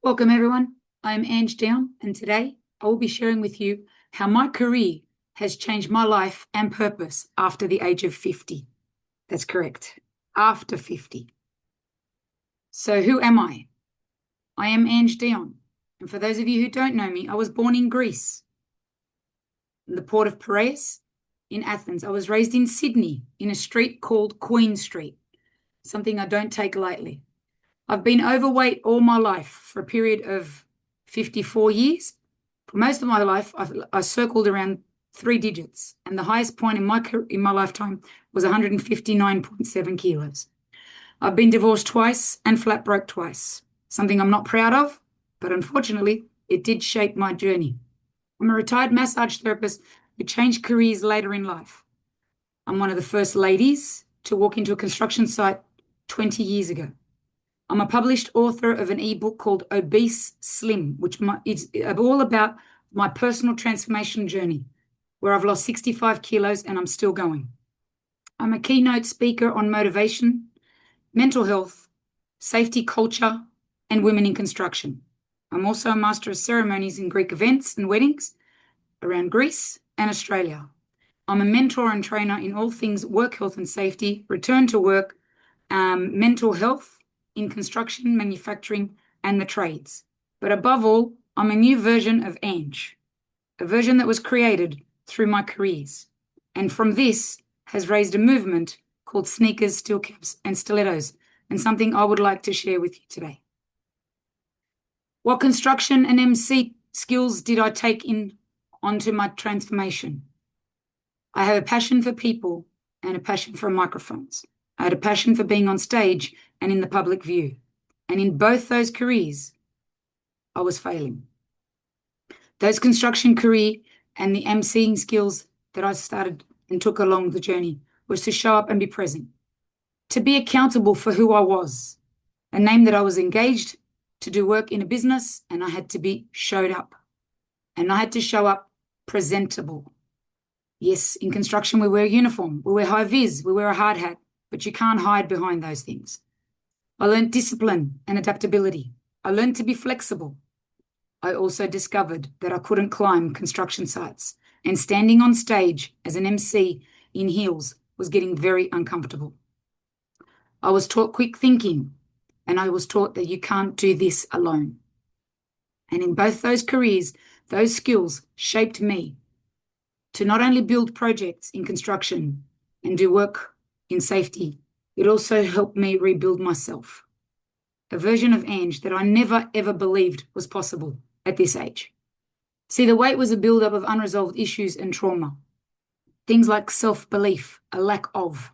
Welcome, everyone. I'm Ange Dion, and today I will be sharing with you how my career has changed my life and purpose after the age of 50. That's correct, after 50. So, who am I? I am Ange Dion. And for those of you who don't know me, I was born in Greece, in the port of Piraeus in Athens. I was raised in Sydney in a street called Queen Street, something I don't take lightly. I've been overweight all my life for a period of 54 years. For most of my life, I circled around three digits, and the highest point in my lifetime was 159.7 kilos. I've been divorced twice and flat broke twice, something I'm not proud of, but unfortunately, it did shape my journey. I'm a retired massage therapist who changed careers later in life. I'm one of the first ladies to walk into a construction site 20 years ago. I'm a published author of an ebook called Obese Slim, which is all about my personal transformation journey, where I've lost 65 kilos and I'm still going. I'm a keynote speaker on motivation, mental health, safety culture, and women in construction. I'm also a master of ceremonies in Greek events and weddings around Greece and Australia. I'm a mentor and trainer in all things work health and safety, return to work, mental health, in construction, manufacturing, and the trades. But above all, I'm a new version of Ange, a version that was created through my careers. And from this has raised a movement called sneakers, steel caps, and stilettos, and something I would like to share with you today. What construction and MC skills did I take onto my transformation? I have a passion for people and a passion for microphones. I had a passion for being on stage and in the public view. And in both those careers, I was failing. Those construction career and the emceeing skills that I started and took along the journey was to show up and be present, to be accountable for who I was, a name that I was engaged to do work in a business, and I had to be showed up. And I had to show up presentable. Yes, in construction, we wear a uniform, we wear high vis, we wear a hard hat, but you can't hide behind those things. I learned discipline and adaptability. I learned to be flexible. I also discovered that I couldn't climb construction sites, and standing on stage as an MC in heels was getting very uncomfortable. I was taught quick thinking, and I was taught that you can't do this alone. And in both those careers, those skills shaped me to not only build projects in construction and do work in safety, it also helped me rebuild myself, a version of Ange that I never ever believed was possible at this age. See, the weight was a buildup of unresolved issues and trauma. Things like self-belief, a lack of,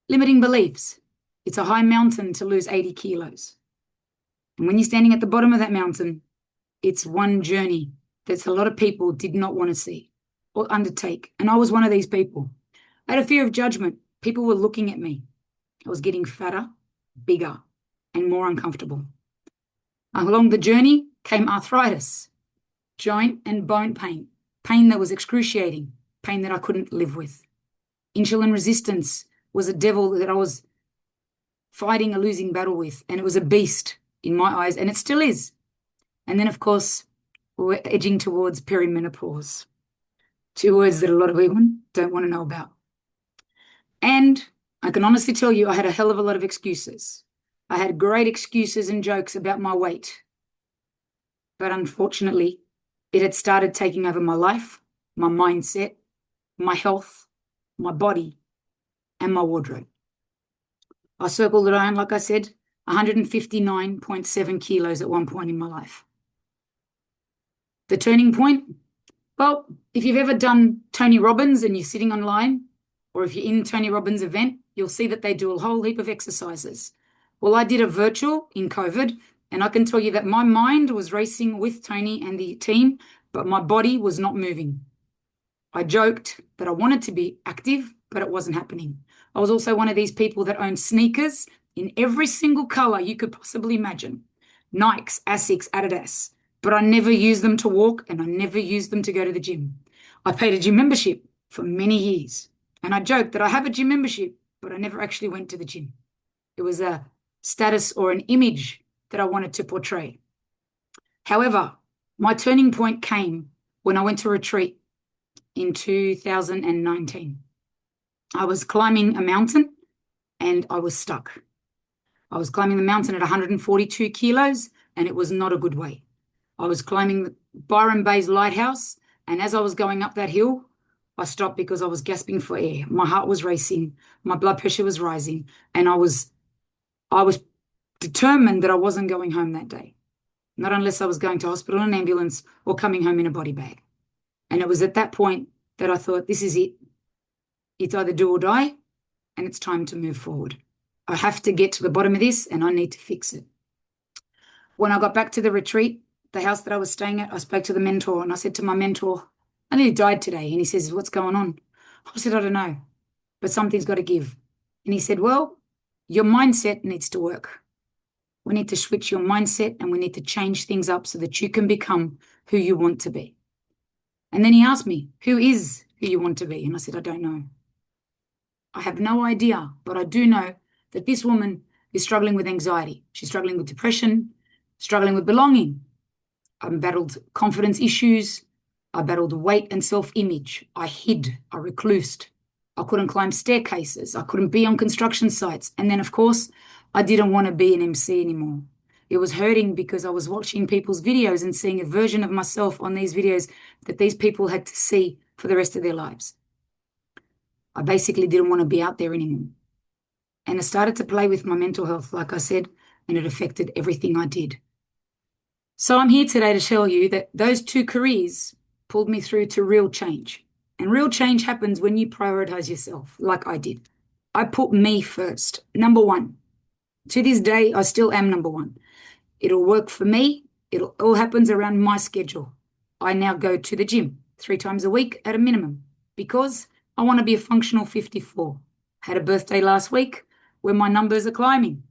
limiting beliefs. It's a high mountain to lose 80 kilos. And when you're standing at the bottom of that mountain, it's one journey that a lot of people did not want to see or undertake. And I was one of these people. I had a fear of judgment. People were looking at me. I was getting fatter, bigger, and more uncomfortable. Along the journey came arthritis, joint and bone pain, pain that was excruciating, pain that I couldn't live with. Insulin resistance was a devil that I was fighting a losing battle with, and it was a beast in my eyes, and it still is. And then, of course, we're edging towards perimenopause. Two words that a lot of women don't want to know about. And I can honestly tell you I had a hell of a lot of excuses. I had great excuses and jokes about my weight. But unfortunately, it had started taking over my life, my mindset, my health, my body, and my wardrobe. I circled around, like I said, 159.7 kilos at one point in my life. The turning point? Well, if you've ever done Tony Robbins and you're sitting online, or if you're in Tony Robbins' event, you'll see that they do a whole heap of exercises. Well, I did a virtual in COVID, and I can tell you that my mind was racing with Tony and the team, but my body was not moving. I joked that I wanted to be active, but it wasn't happening. I was also one of these people that owned sneakers in every single color you could possibly imagine. Nikes, Asics, Adidas, but I never used them to walk, and I never used them to go to the gym. I paid a gym membership for many years. And I joked that I have a gym membership, but I never actually went to the gym. It was a status or an image that I wanted to portray. However, my turning point came when I went to retreat in 2019. I was climbing a mountain and I was stuck. I was climbing the mountain at 142 kilos, and it was not a good way. I was climbing Byron Bay's lighthouse, and as I was going up that hill, I stopped because I was gasping for air. My heart was racing, my blood pressure was rising, and I was determined that I wasn't going home that day. Not unless I was going to hospital in an ambulance or coming home in a body bag. And it was at that point that I thought, this is it. It's either do or die, and it's time to move forward. I have to get to the bottom of this, and I need to fix it. When I got back to the retreat, the house that I was staying at, I spoke to the mentor, and I said to my mentor, I nearly died today. And he says, what's going on? I said, I don't know, but something's got to give. And he said, well, your mindset needs to work. We need to switch your mindset, and we need to change things up so that you can become who you want to be. And then he asked me, who is who you want to be? And I said, I don't know. I have no idea, but I do know that this woman is struggling with anxiety. She's struggling with depression, struggling with belonging. I battled confidence issues. I battled weight and self-image. I hid, I reclused. I couldn't climb staircases. I couldn't be on construction sites. And then, of course, I didn't want to be an MC anymore. It was hurting because I was watching people's videos and seeing a version of myself on these videos that these people had to see for the rest of their lives. I basically didn't want to be out there anymore. And I started to play with my mental health, like I said, and it affected everything I did. So I'm here today to tell you that those two careers pulled me through to real change. And real change happens when you prioritize yourself, like I did. I put me first, number one. To this day, I still am number one. It'll work for me. It all happens around my schedule. I now go to the gym 3 times a week at a minimum because I want to be a functional 54. Had a birthday last week where my numbers are climbing.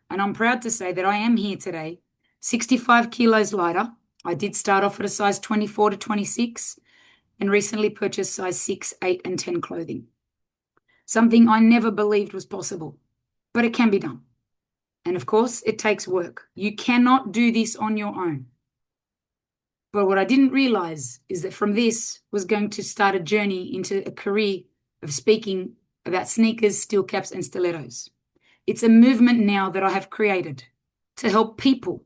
And I'm proud to say that I am here today, 65 kilos lighter. I did start off at a size 24 to 26 and recently purchased size 6, 8, and 10 clothing. Something I never believed was possible, but it can be done. And of course, it takes work. You cannot do this on your own. But what I didn't realize is that from this was going to start a journey into a career of speaking about sneakers, steel caps, and stilettos. It's a movement now that I have created to help people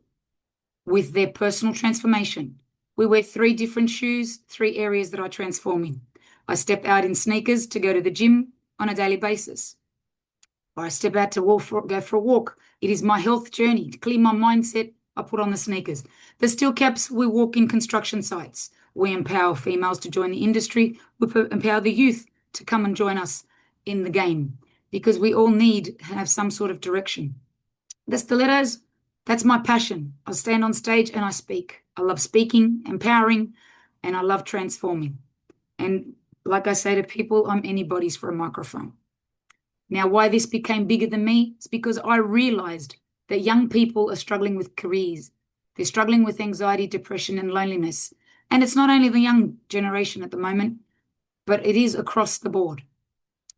with their personal transformation. We wear 3 different shoes, 3 areas that I transform in. I step out in sneakers to go to the gym on a daily basis. Or I step out to go for a walk. It is my health journey. To clear my mindset, I put on the sneakers. The steel caps, we walk in construction sites. We empower females to join the industry. We empower the youth to come and join us in the game because we all need to have some sort of direction. The stilettos, that's my passion. I stand on stage and I speak. I love speaking, empowering, and I love transforming. And like I say to people, I'm anybody's for a microphone. Now, why this became bigger than me is because I realized that young people are struggling with careers. They're struggling with anxiety, depression, and loneliness. And it's not only the young generation at the moment, but it is across the board.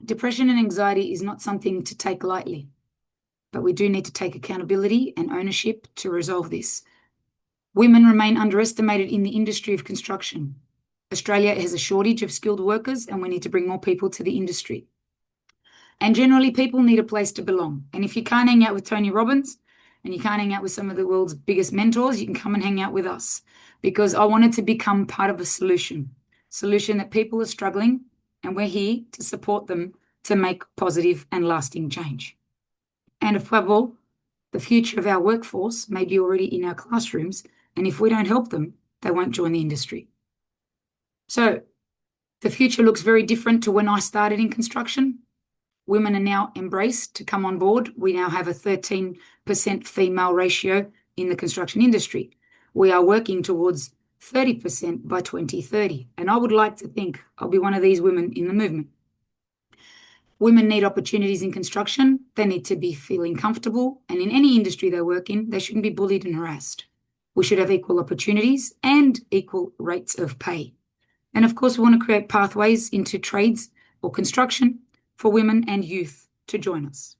Depression and anxiety is not something to take lightly, but we do need to take accountability and ownership to resolve this. Women remain underestimated in the industry of construction. Australia has a shortage of skilled workers, and we need to bring more people to the industry. And generally, people need a place to belong. And if you can't hang out with Tony Robbins and you can't hang out with some of the world's biggest mentors, you can come and hang out with us because I wanted to become part of a solution that people are struggling, and we're here to support them to make positive and lasting change. And above all, the future of our workforce may be already in our classrooms, and if we don't help them, they won't join the industry. So the future looks very different to when I started in construction. Women are now embraced to come on board. We now have a 13% female ratio in the construction industry. We are working towards 30% by 2030. And I would like to think I'll be one of these women in the movement. Women need opportunities in construction. They need to be feeling comfortable. And in any industry they work in, they shouldn't be bullied and harassed. We should have equal opportunities and equal rates of pay. And of course, we want to create pathways into trades or construction for women and youth to join us.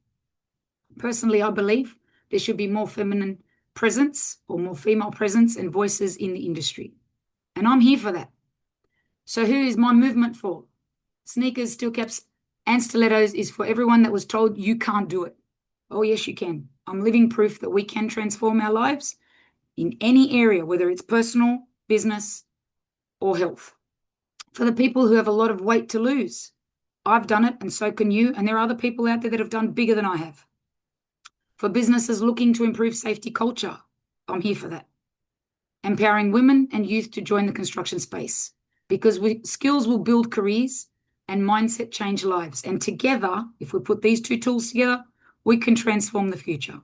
Personally, I believe there should be more feminine presence or more female presence and voices in the industry. And I'm here for that. So who is my movement for? Sneakers, steel caps, and stilettos is for everyone that was told you can't do it. Oh, yes, you can. I'm living proof that we can transform our lives in any area, whether it's personal, business, or health. For the people who have a lot of weight to lose, I've done it and so can you. And there are other people out there that have done bigger than I have. For businesses looking to improve safety culture, I'm here for that. Empowering women and youth to join the construction space because skills will build careers and mindset change lives. And together, if we put these two tools together, we can transform the future.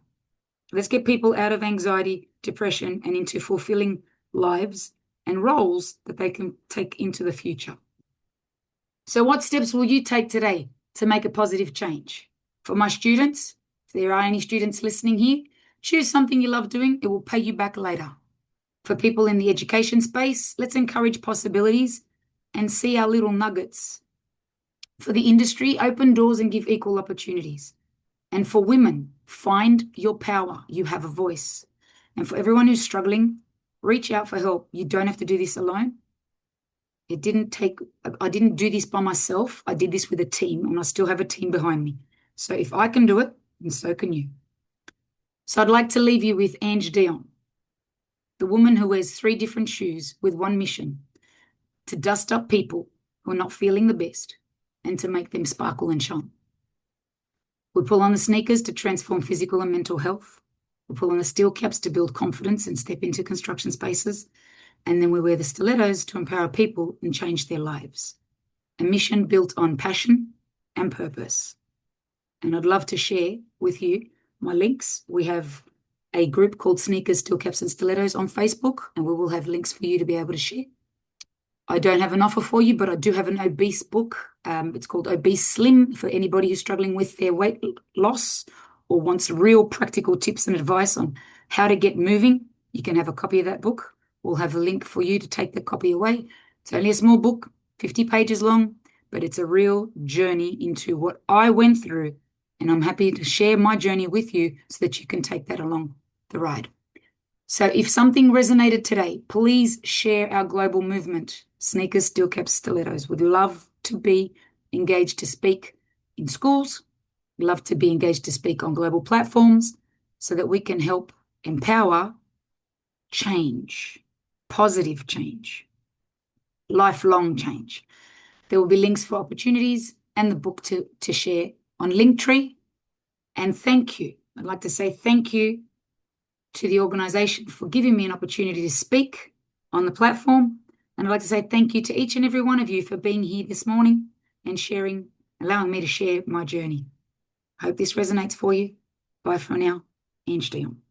Let's get people out of anxiety, depression, and into fulfilling lives and roles that they can take into the future. So what steps will you take today to make a positive change? For my students, if there are any students listening here, choose something you love doing. It will pay you back later. For people in the education space, let's encourage possibilities and see our little nuggets. For the industry, open doors and give equal opportunities. And for women, find your power. You have a voice. And for everyone who's struggling, reach out for help. You don't have to do this alone. I didn't do this by myself. I did this with a team, and I still have a team behind me. So if I can do it, then so can you. So I'd like to leave you with Ange, the woman who wears 3 different shoes with one mission: to dust up people who are not feeling the best and to make them sparkle and shine. We pull on the sneakers to transform physical and mental health. We pull on the steel caps to build confidence and step into construction spaces. And then we wear the stilettos to empower people and change their lives. A mission built on passion and purpose. And I'd love to share with you my links. We have a group called Sneakers, Steel Caps and Stilettos on Facebook, and we will have links for you to be able to share. I don't have an offer for you, but I do have an obese book. It's called Obese Slim for anybody who's struggling with their weight loss or wants real practical tips and advice on how to get moving. You can have a copy of that book. We'll have a link for you to take the copy away. It's only a small book, 50 pages long, but it's a real journey into what I went through. And I'm happy to share my journey with you so that you can take that along the ride. So if something resonated today, please share our global movement, Sneakers, Steel Caps, Stilettos. We'd love to be engaged to speak in schools. We'd love to be engaged to speak on global platforms so that we can help empower change, positive change, lifelong change. There will be links for opportunities and the book to share on Linktree. And thank you. I'd like to say thank you to the organization for giving me an opportunity to speak on the platform. And I'd like to say thank you to each and every one of you for being here this morning and sharing, allowing me to share my journey. I hope this resonates for you. Bye for now. Ange, Dion.